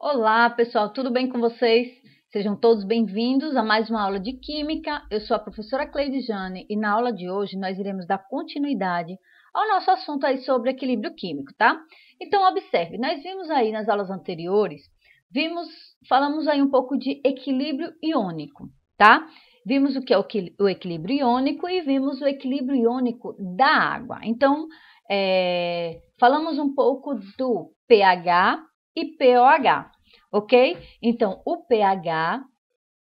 Olá, pessoal, tudo bem com vocês? Sejam todos bem-vindos a mais uma aula de Química. Eu sou a professora Cleide Jane e na aula de hoje nós iremos dar continuidade ao nosso assunto aí sobre equilíbrio químico, tá? Então, observe, nós vimos aí nas aulas anteriores, falamos aí um pouco de equilíbrio iônico, tá? Vimos o que é o equilíbrio iônico e vimos o equilíbrio iônico da água. Então, falamos um pouco do pH e pOH, ok? Então, o pH,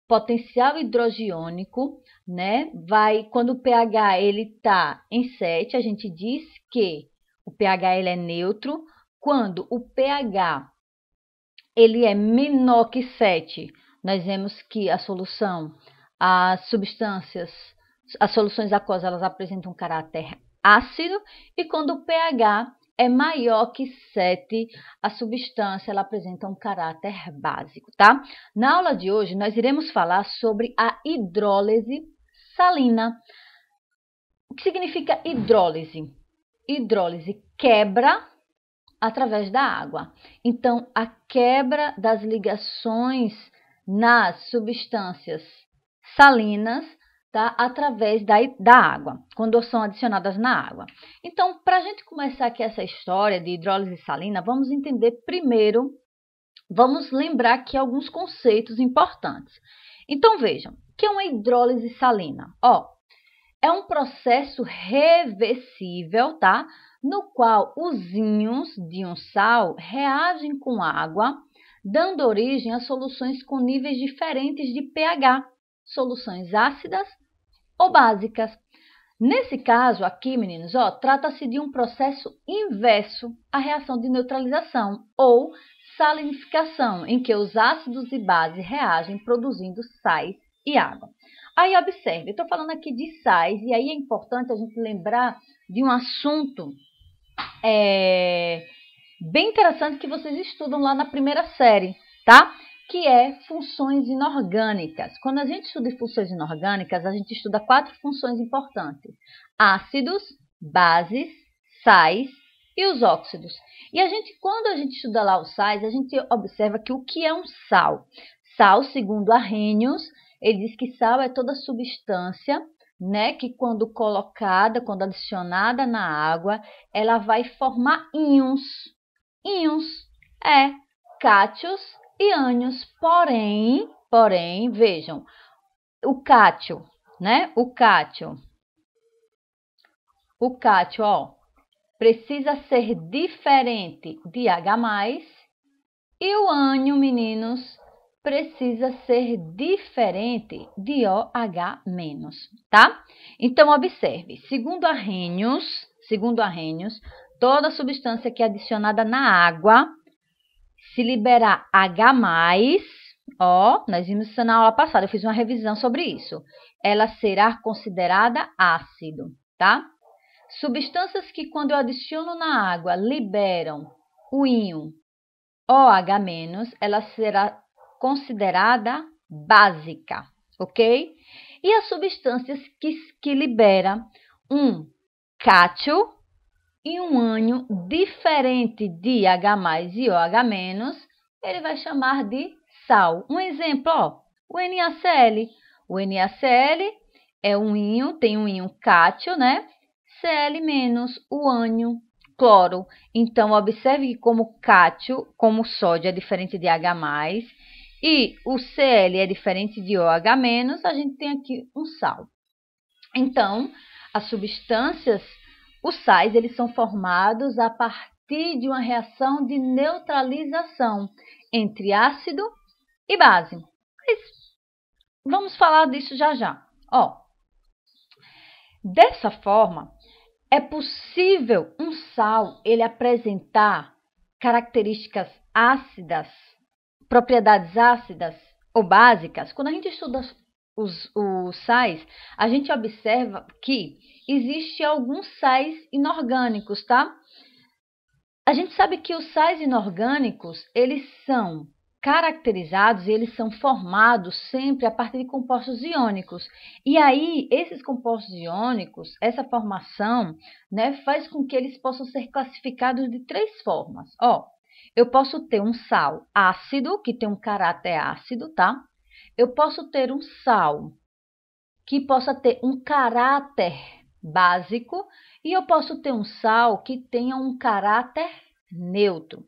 potencial hidrogiônico, né? Quando o pH ele tá em 7, a gente diz que o pH ele é neutro. Quando o pH ele é menor que 7, nós vemos que as soluções aquosas, elas apresentam um caráter ácido, e quando o pH é maior que 7, a substância ela apresenta um caráter básico, tá? Na aula de hoje, nós iremos falar sobre a hidrólise salina. O que significa hidrólise? Hidrólise, quebra através da água. Então, a quebra das ligações nas substâncias salinas, tá? Através da água, quando são adicionadas na água. Então, para a gente começar aqui essa história de hidrólise salina, vamos entender primeiro, vamos lembrar aqui alguns conceitos importantes. Então, vejam, o que é uma hidrólise salina? É um processo reversível, tá? No qual os íons de um sal reagem com água, dando origem a soluções com níveis diferentes de pH, soluções ácidas ou básicas. Nesse caso aqui, meninos, trata-se de um processo inverso à reação de neutralização ou salinificação, em que os ácidos e bases reagem produzindo sais e água. Aí, observe, eu estou falando aqui de sais, e aí é importante a gente lembrar de um assunto bem interessante que vocês estudam lá na primeira série, tá? Que é funções inorgânicas. Quando a gente estuda funções inorgânicas, a gente estuda 4 funções importantes: ácidos, bases, sais e os óxidos. E quando a gente estuda lá os sais, a gente observa que o que é um sal? Sal, segundo Arrhenius, ele diz que sal é toda substância, né, que quando adicionada na água, ela vai formar íons. Íons, cátions e ânions. Porém, vejam, o cátion, né? O cátion, precisa ser diferente de H+, e o ânion, meninos, precisa ser diferente de OH-, tá? Então, observe, segundo Arrhenius, toda substância que é adicionada na água, se liberar H+, nós vimos isso na aula passada, eu fiz uma revisão sobre isso, ela será considerada ácido, tá? Substâncias que, quando eu adiciono na água, liberam o íon OH-, ela será considerada básica, ok? E as substâncias que liberam um cátion e um ânion diferente de H+ e OH-, ele vai chamar de sal. Um exemplo, o NaCl. O NaCl é um íon, tem um íon cátion, né? Cl-, o ânion, cloro. Então, observe que como cátion, como sódio é diferente de H+, e o Cl é diferente de OH-, a gente tem aqui um sal. Então, as substâncias, os sais, eles são formados a partir de uma reação de neutralização entre ácido e base. Mas vamos falar disso já já. Dessa forma, é possível um sal ele apresentar características ácidas, propriedades ácidas ou básicas. Quando a gente estuda os sais, a gente observa que existem alguns sais inorgânicos, tá? A gente sabe que os sais inorgânicos, eles são caracterizados e eles são formados sempre a partir de compostos iônicos. E aí, esses compostos iônicos, essa formação, né, faz com que eles possam ser classificados de 3 formas. Ó, eu posso ter um sal ácido, que tem um caráter ácido, tá? Eu posso ter um sal que possa ter um caráter básico e eu posso ter um sal que tenha um caráter neutro.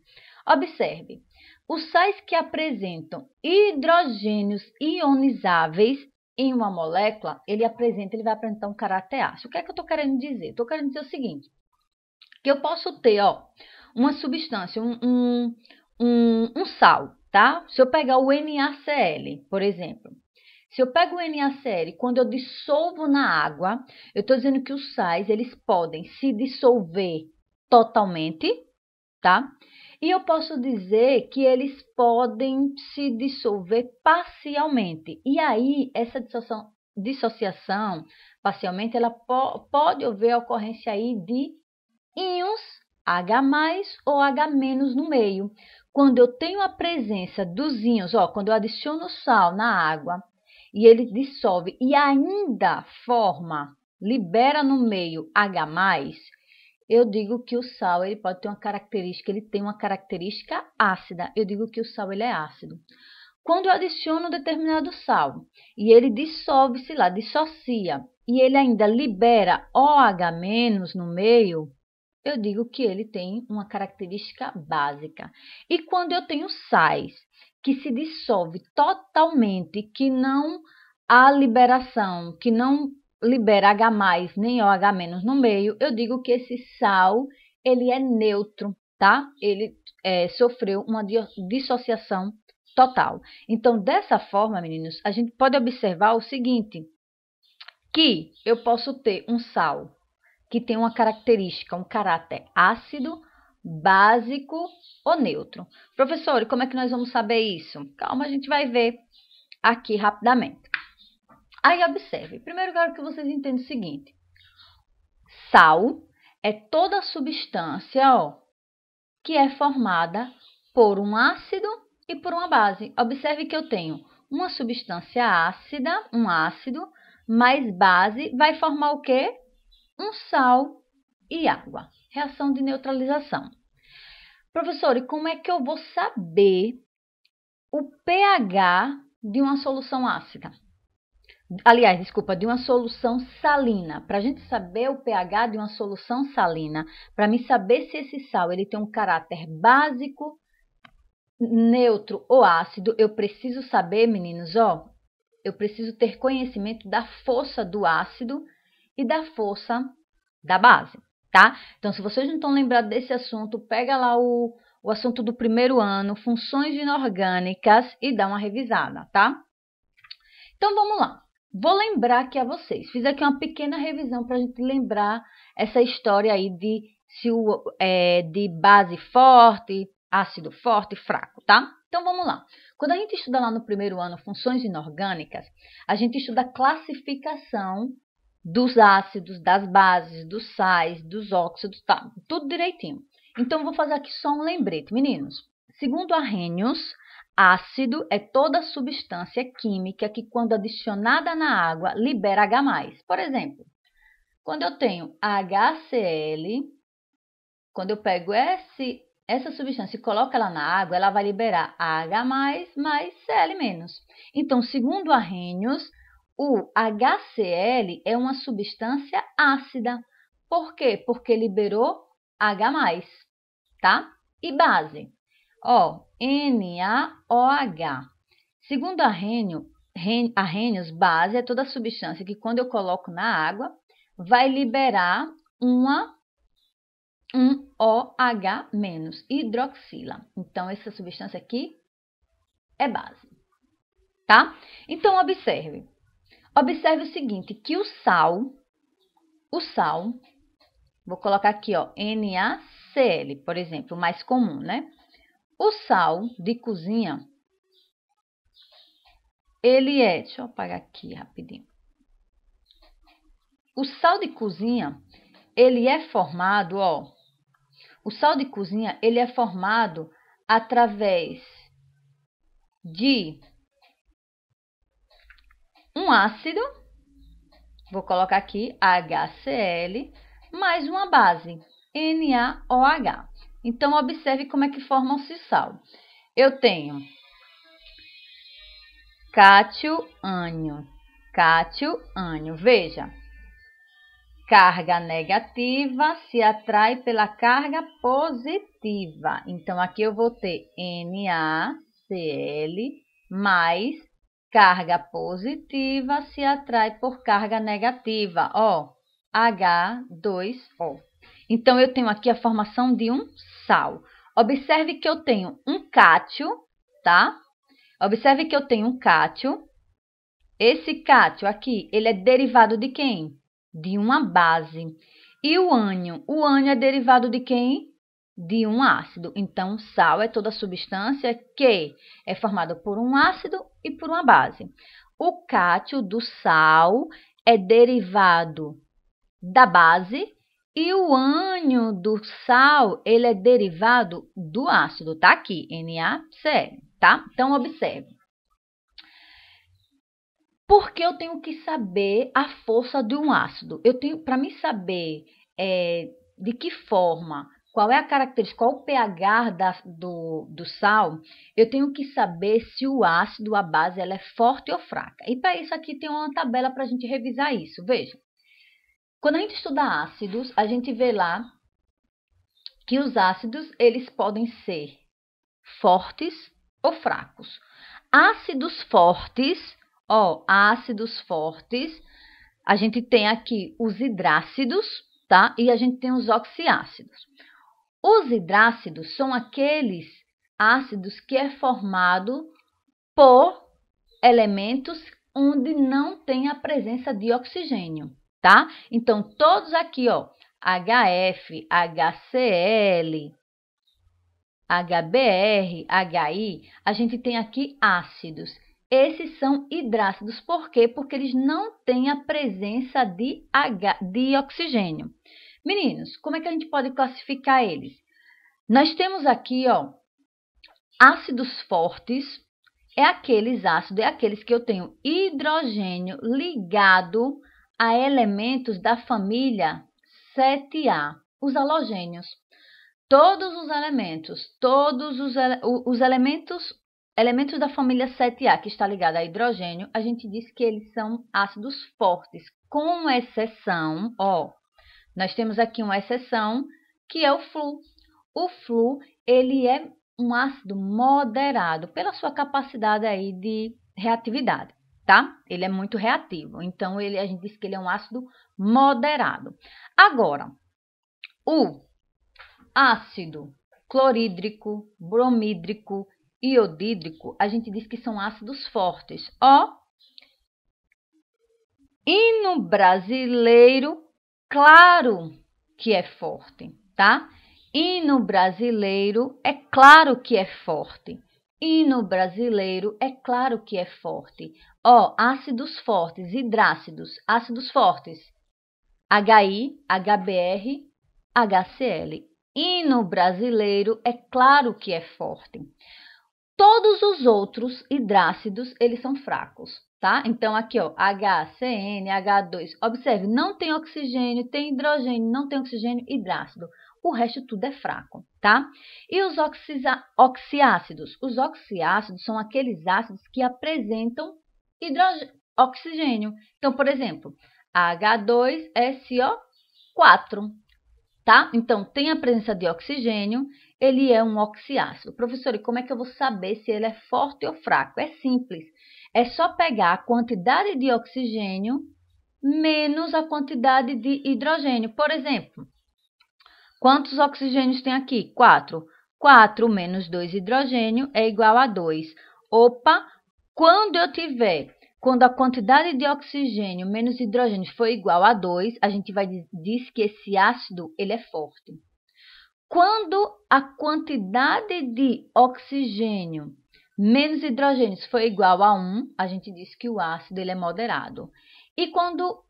Observe, os sais que apresentam hidrogênios ionizáveis em uma molécula, ele vai apresentar um caráter ácido. O que é que eu estou querendo dizer? Estou querendo dizer o seguinte, que eu posso ter, ó, uma substância, um sal, tá? Se eu pegar o NaCl, por exemplo, se eu pego o NaCl, quando eu dissolvo na água, eu estou dizendo que os sais, eles podem se dissolver totalmente, tá? E eu posso dizer que eles podem se dissolver parcialmente. E aí, essa dissociação parcialmente, ela pode haver a ocorrência aí de íons H+, ou H- no meio. Quando eu tenho a presença dos íons, ó, quando eu adiciono sal na água, e ele dissolve e ainda libera no meio H+, eu digo que o sal ele pode ter uma característica, ele tem uma característica ácida. Eu digo que o sal ele é ácido. Quando eu adiciono um determinado sal e ele dissolve-se lá, dissocia, e ele ainda libera OH- no meio, eu digo que ele tem uma característica básica. E quando eu tenho sais que se dissolve totalmente, que não há liberação, que não libera H+, nem OH- no meio, eu digo que esse sal, ele é neutro, tá? Ele sofreu uma dissociação total. Então, dessa forma, meninos, a gente pode observar o seguinte, que eu posso ter um sal que tem uma característica, um caráter ácido, básico ou neutro. Professor, e como é que nós vamos saber isso? Calma, a gente vai ver aqui rapidamente. Aí, observe. Primeiro, eu quero que vocês entendam o seguinte. Sal é toda substância, ó, que é formada por um ácido e por uma base. Observe que eu tenho uma substância ácida, um ácido, mais base, vai formar o quê? Um sal e água. Reação de neutralização. Professor, e como é que eu vou saber o pH de uma solução ácida? Aliás, desculpa, de uma solução salina. Para a gente saber o pH de uma solução salina, para mim saber se esse sal ele tem um caráter básico, neutro ou ácido, eu preciso saber, meninos, ó, eu preciso ter conhecimento da força do ácido e da força da base, tá? Então, se vocês não estão lembrados desse assunto, pega lá o assunto do primeiro ano, funções inorgânicas, e dá uma revisada, tá? Então, vamos lá. Vou lembrar aqui a vocês. Fiz aqui uma pequena revisão para a gente lembrar essa história aí de base forte, ácido forte e fraco, tá? Então, vamos lá. Quando a gente estuda lá no primeiro ano funções inorgânicas, a gente estuda a classificação dos ácidos, das bases, dos sais, dos óxidos, tá? Tudo direitinho. Então, vou fazer aqui só um lembrete, meninos. Segundo Arrhenius, ácido é toda substância química que, quando adicionada na água, libera H+. Por exemplo, quando eu tenho HCl, quando eu pego essa substância e coloco ela na água, ela vai liberar H+, mais Cl-. Então, segundo Arrhenius, o HCl é uma substância ácida. Por quê? Porque liberou H+, tá? E base? Ó, NaOH. Segundo Arrhenius, base é toda substância que, quando eu coloco na água, vai liberar um OH-, hidroxila. Então, essa substância aqui é base, tá? Então, observe. Observe o seguinte, que o sal, vou colocar aqui, ó, NaCl, por exemplo, o mais comum, né? O sal de cozinha, ele é, deixa eu apagar aqui rapidinho. O sal de cozinha, ele é formado, ó, o sal de cozinha, ele é formado através de um ácido, vou colocar aqui HCl, mais uma base, NaOH. Então, observe como é que formam-se sal. Eu tenho cátio, ânion, veja. Carga negativa se atrai pela carga positiva. Então, aqui eu vou ter NaCl mais carga positiva se atrai por carga negativa, ó, H2O. Então, eu tenho aqui a formação de um sal. Observe que eu tenho um cátio, tá? Observe que eu tenho um cátio. Esse cátio aqui, ele é derivado de quem? De uma base. E o ânion? O ânion é derivado de quem? De um ácido. Então, sal é toda substância que é formada por um ácido e por uma base. O cátio do sal é derivado da base e o ânion do sal, ele é derivado do ácido. Tá aqui, NaCl, tá? Então, observe. Porque eu tenho que saber a força de um ácido. Eu tenho, para mim saber de que forma, qual é a característica, qual o pH do sal, eu tenho que saber se o ácido, a base, ela é forte ou fraca. E para isso aqui tem uma tabela para a gente revisar isso. Veja, quando a gente estuda ácidos, a gente vê lá que os ácidos, eles podem ser fortes ou fracos. Ácidos fortes... Ó, ácidos fortes, a gente tem aqui os hidrácidos, tá? E a gente tem os oxiácidos. Os hidrácidos são aqueles ácidos que é formado por elementos onde não tem a presença de oxigênio, tá? Então, todos aqui, ó, HF, HCl, HBr, HI, a gente tem aqui ácidos. Esses são hidrácidos, por quê? Porque eles não têm a presença de oxigênio. Meninos, como é que a gente pode classificar eles? Nós temos aqui, ó, ácidos fortes, é aqueles que eu tenho hidrogênio ligado a elementos da família 7A, os halogênios. Todos os elementos da família 7A, que está ligada a hidrogênio, a gente diz que eles são ácidos fortes, com exceção, ó, nós temos aqui uma exceção, que é o Flu. O Flu, ele é um ácido moderado, pela sua capacidade aí de reatividade, tá? Ele é muito reativo, então a gente diz que ele é um ácido moderado. Agora, o ácido clorídrico, bromídrico, iodídrico, a gente diz que são ácidos fortes. Ó, e no brasileiro, claro que é forte, tá? E no brasileiro, é claro que é forte. E no brasileiro, é claro que é forte. Ó, ácidos fortes, hidrácidos, ácidos fortes, HI, HBr, HCl. E no brasileiro, é claro que é forte. Todos os outros hidrácidos, eles são fracos, tá? Então, aqui, ó, HCN, H2, observe, não tem oxigênio, tem hidrogênio, não tem oxigênio, hidrácido. O resto tudo é fraco, tá? E os oxiácidos? Os oxiácidos são aqueles ácidos que apresentam oxigênio. Então, por exemplo, H2SO4, tá? Então, tem a presença de oxigênio, ele é um oxiácido. Professor, e como é que eu vou saber se ele é forte ou fraco? É simples, é só pegar a quantidade de oxigênio menos a quantidade de hidrogênio. Por exemplo, quantos oxigênios tem aqui? 4. 4 menos 2 hidrogênio é igual a 2. Opa, quando a quantidade de oxigênio menos hidrogênio for igual a 2, a gente vai dizer que esse ácido ele é forte. Quando a quantidade de oxigênio menos hidrogênio for igual a 1, a gente diz que o ácido ele é moderado. E quando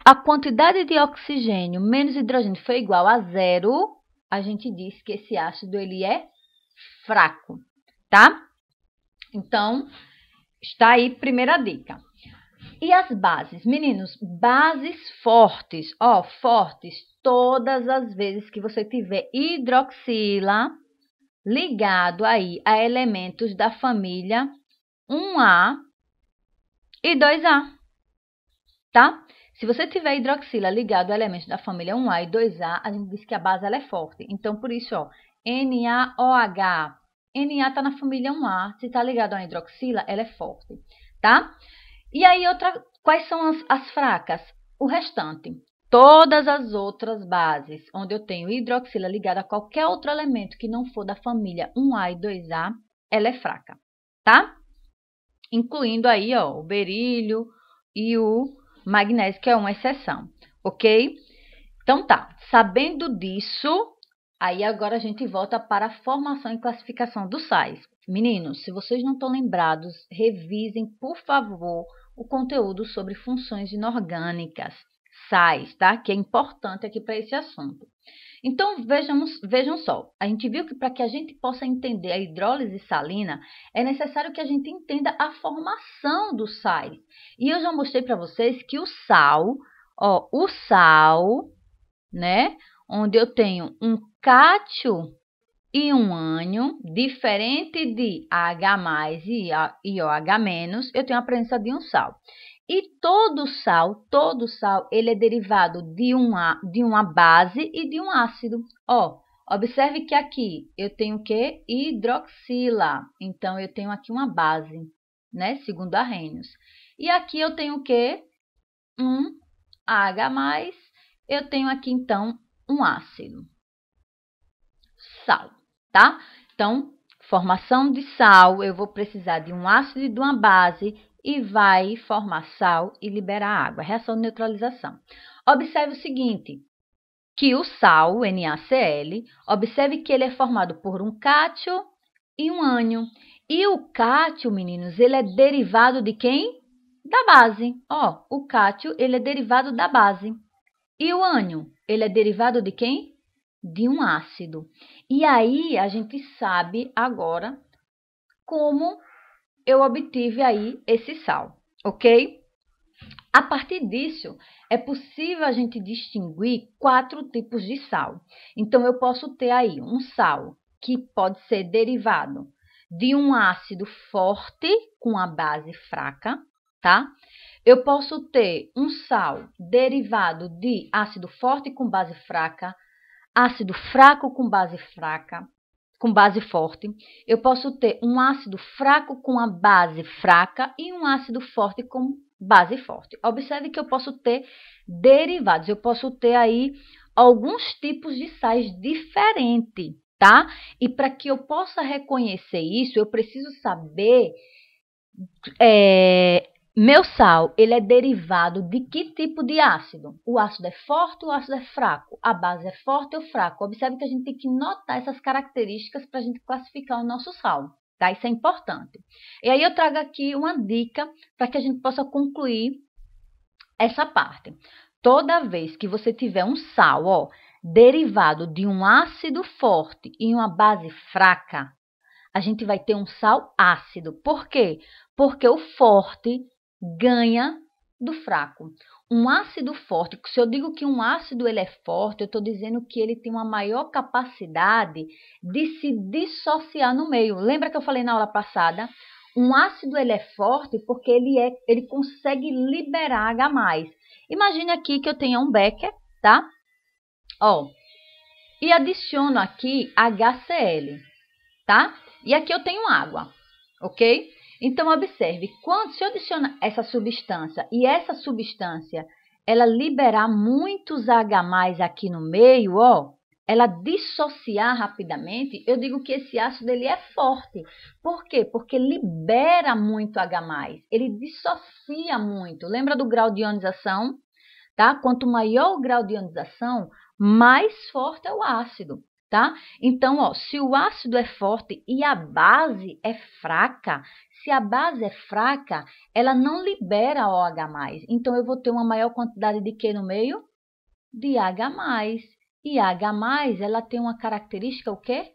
a quantidade de oxigênio menos hidrogênio for igual a 0, a gente diz que esse ácido ele é fraco, tá? Então, está aí primeira dica. E as bases? Meninos, bases fortes. Ó, fortes todas as vezes que você tiver hidroxila ligado aí a elementos da família 1A e 2A, tá? Se você tiver hidroxila ligado a elementos da família 1A e 2A, a gente diz que a base ela é forte. Então, por isso, ó, NaOH. Na está na família 1A. Se está ligado a hidroxila, ela é forte, tá? E aí, quais são as fracas? O restante. Todas as outras bases, onde eu tenho hidroxila ligada a qualquer outro elemento que não for da família 1A e 2A, ela é fraca, tá? Incluindo aí, ó, o berílio e o magnésio, que é uma exceção, ok? Então, tá. Sabendo disso, aí agora a gente volta para a formação e classificação dos sais. Meninos, se vocês não estão lembrados, revisem, por favor, o conteúdo sobre funções inorgânicas, sais, tá? Que é importante aqui para esse assunto. Então, vejam só, a gente viu que para que a gente possa entender a hidrólise salina, é necessário que a gente entenda a formação dos sais. E eu já mostrei para vocês que o sal, né, onde eu tenho um cátio e um ânion, diferente de H+ e OH-, eu tenho a presença de um sal. E todo sal, ele é derivado de uma base e de um ácido. Ó, observe que aqui eu tenho o quê? Hidroxila. Então, eu tenho aqui uma base, né? Segundo Arrhenius. E aqui eu tenho o quê? Um H+, eu tenho aqui, então, um ácido. Sal, tá? Então, formação de sal, eu vou precisar de um ácido e de uma base e vai formar sal e liberar água. Reação de neutralização. Observe o seguinte, que o sal, o NaCl, observe que ele é formado por um cátio e um ânion. E o cátio, meninos, ele é derivado de quem? Da base. Ó, o cátio, ele é derivado da base. E o ânion, ele é derivado de quem? De um ácido. E aí, a gente sabe agora como eu obtive aí esse sal, ok? A partir disso, é possível a gente distinguir 4 tipos de sal. Então, eu posso ter aí um sal que pode ser derivado de um ácido forte com a base fraca, tá? Eu posso ter um sal derivado de ácido forte com base fraca, ácido fraco com base fraca, com base forte. Eu posso ter um ácido fraco com a base fraca e um ácido forte com base forte. Observe que eu posso ter derivados, eu posso ter aí alguns tipos de sais diferentes, tá? E para que eu possa reconhecer isso, eu preciso saber meu sal, ele é derivado de que tipo de ácido? O ácido é forte ou o ácido é fraco? A base é forte ou fraca? Observe que a gente tem que notar essas características para a gente classificar o nosso sal, tá? Isso é importante. E aí eu trago aqui uma dica para que a gente possa concluir essa parte. Toda vez que você tiver um sal, ó, derivado de um ácido forte e uma base fraca, a gente vai ter um sal ácido. Por quê? Porque o forte ganha do fraco. Um ácido forte, se eu digo que um ácido ele é forte, eu estou dizendo que ele tem uma maior capacidade de se dissociar no meio. Lembra que eu falei na aula passada? Um ácido ele é forte porque ele consegue liberar H+. Imagine aqui que eu tenha um becker, tá? Ó, e adiciono aqui HCl, tá? E aqui eu tenho água, ok? Então, observe, se eu adicionar essa substância e essa substância, ela liberar muitos H+ aqui no meio, ó, ela dissociar rapidamente, eu digo que esse ácido ele é forte. Por quê? Porque libera muito H+, ele dissocia muito. Lembra do grau de ionização? Tá? Quanto maior o grau de ionização, mais forte é o ácido. Tá? Então, ó, se o ácido é forte e a base é fraca, se a base é fraca, ela não libera OH+. Então, eu vou ter uma maior quantidade de quê no meio? De H+. E H+, ela tem uma característica o quê?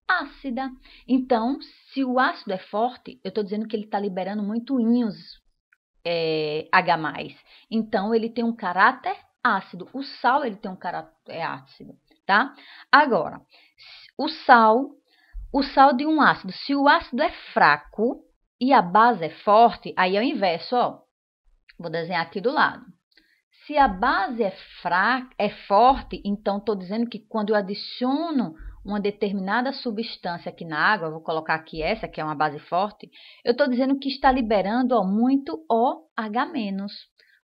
ácida. Então, se o ácido é forte, eu estou dizendo que ele está liberando muito íons H+. Então, ele tem um caráter ácido. O sal, ele tem um caráter ácido, tá? Agora, o sal de um ácido, se o ácido é fraco e a base é forte, aí é o inverso, ó. Vou desenhar aqui do lado. Se a base é fraca, é forte, então estou dizendo que quando eu adiciono uma determinada substância aqui na água, vou colocar aqui essa, que é uma base forte, eu estou dizendo que está liberando ó, muito OH-.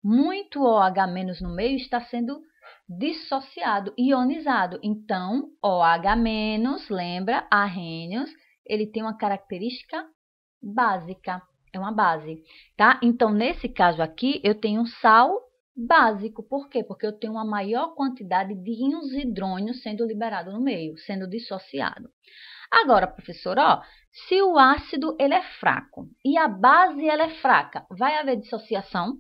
Muito OH- no meio está sendo dissociado, ionizado. Então, OH-, lembra, arrênios, ele tem uma característica básica, é uma base, tá? Então, nesse caso aqui, eu tenho um sal básico. Por quê? Porque eu tenho uma maior quantidade de íons hidrônios sendo liberado no meio, sendo dissociado. Agora, professora, ó, se o ácido ele é fraco e a base ela é fraca, vai haver dissociação?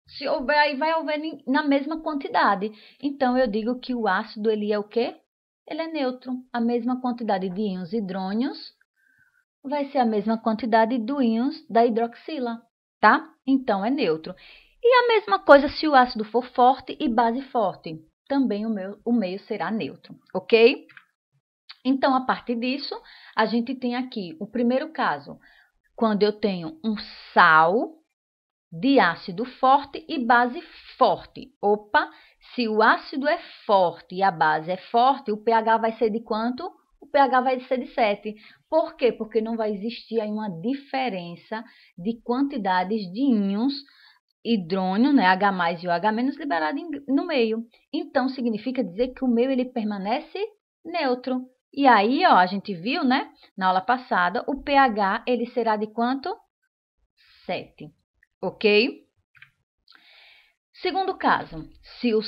Se houver, aí vai haver na mesma quantidade. Então, eu digo que o ácido ele é o quê? Ele é neutro. A mesma quantidade de íons hidrônios vai ser a mesma quantidade de íons da hidroxila, tá? Então, é neutro. E a mesma coisa se o ácido for forte e base forte. Também o meio será neutro, ok? Então, a partir disso, a gente tem aqui o primeiro caso, quando eu tenho um sal de ácido forte e base forte. Opa, se o ácido é forte e a base é forte, o pH vai ser de quanto? O pH vai ser de 7. Por quê? Porque não vai existir aí uma diferença de quantidades de íons hidrônio, né, H+ e o H- liberado no meio. Então, significa dizer que o meio ele permanece neutro. E aí, ó, a gente viu, né, na aula passada, o pH ele será de quanto? 7. Ok? Segundo caso, se o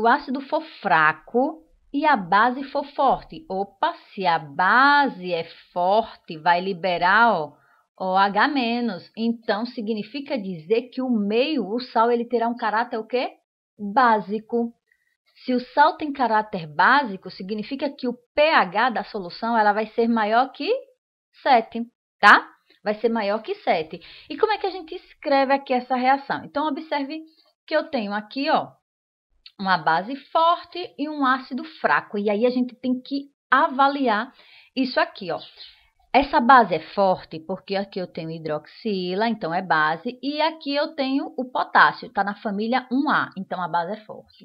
ácido for fraco e a base for forte. Opa, se a base é forte, vai liberar, ó, OH-. Então, significa dizer que o meio, o sal, ele terá um caráter o quê? Básico. Se o sal tem caráter básico, significa que o pH da solução ela vai ser maior que 7, tá? Vai ser maior que 7. E como é que a gente escreve aqui essa reação? Então, observe que eu tenho aqui, ó, uma base forte e um ácido fraco. E aí, a gente tem que avaliar isso aqui, ó. Essa base é forte porque aqui eu tenho hidroxila, então é base, e aqui eu tenho o potássio, está na família 1A, então a base é forte.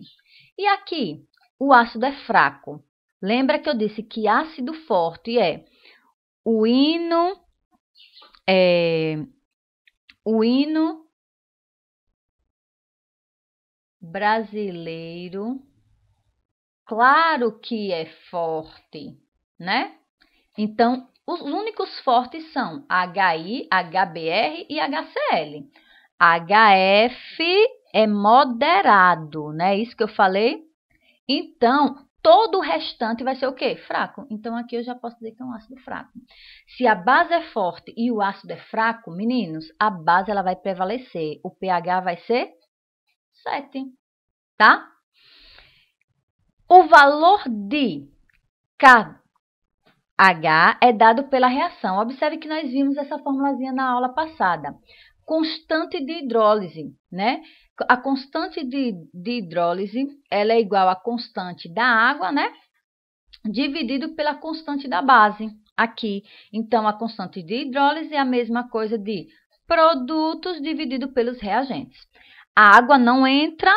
E aqui, o ácido é fraco. Lembra que eu disse que ácido forte é o hino brasileiro, claro que é forte, né? Então, os únicos fortes são HI, HBr e HCl. HF é moderado, né? Isso que eu falei. Então, todo o restante vai ser o quê? Fraco. Então, aqui eu já posso dizer que é um ácido fraco. Se a base é forte e o ácido é fraco, meninos, a base ela vai prevalecer. O pH vai ser 7, tá? O valor de KH é dado pela reação. Observe que nós vimos essa formulazinha na aula passada. Constante de hidrólise, né? A constante de hidrólise, ela é igual à constante da água, né? Dividido pela constante da base, aqui. Então, a constante de hidrólise é a mesma coisa de produtos dividido pelos reagentes. A água não entra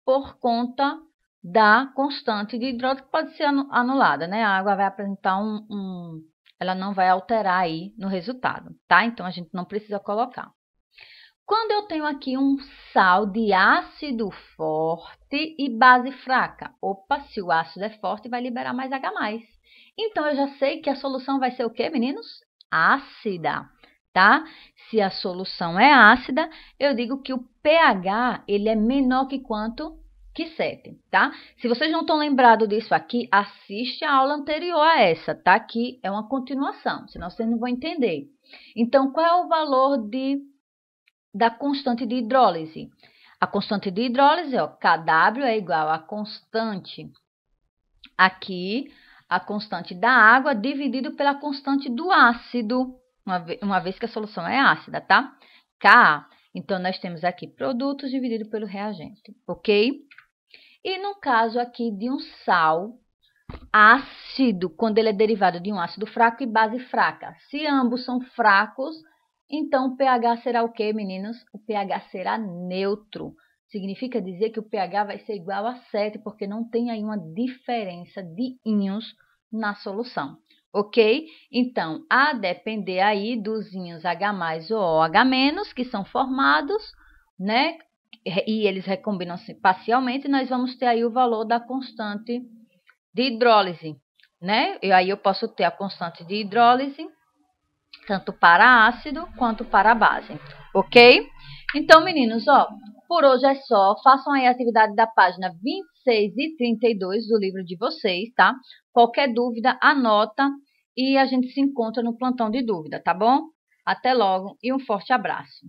por conta da constante de hidrólise, que pode ser anulada, né? A água vai apresentar ela não vai alterar aí no resultado, tá? Então, a gente não precisa colocar. Quando eu tenho aqui um sal de ácido forte e base fraca, opa, se o ácido é forte, vai liberar mais H+. Então, eu já sei que a solução vai ser o quê, meninos? Ácida, tá? Se a solução é ácida, eu digo que o pH, ele é menor que quanto? Que 7, tá? Se vocês não estão lembrados disso aqui, assiste a aula anterior a essa, tá? Aqui é uma continuação, senão vocês não vão entender. Então, qual é o valor da constante de hidrólise? A constante de hidrólise, ó, Kw é igual a constante aqui a constante da água dividido pela constante do ácido, uma vez que a solução é ácida, tá? Ka. Então, nós temos aqui produtos dividido pelo reagente, ok? E no caso aqui de um sal ácido, quando ele é derivado de um ácido fraco e base fraca. Se ambos são fracos, então o pH será o quê, meninos? O pH será neutro. Significa dizer que o pH vai ser igual a 7, porque não tem aí uma diferença de íons na solução, ok? Então, a depender aí dos íons H+, ou OH-, que são formados, né? E eles recombinam parcialmente, nós vamos ter aí o valor da constante de hidrólise, né? E aí eu posso ter a constante de hidrólise, tanto para ácido quanto para base, ok? Então, meninos, ó, por hoje é só. Façam aí a atividade da página 26 e 32 do livro de vocês, tá? Qualquer dúvida, anota e a gente se encontra no plantão de dúvida, tá bom? Até logo e um forte abraço.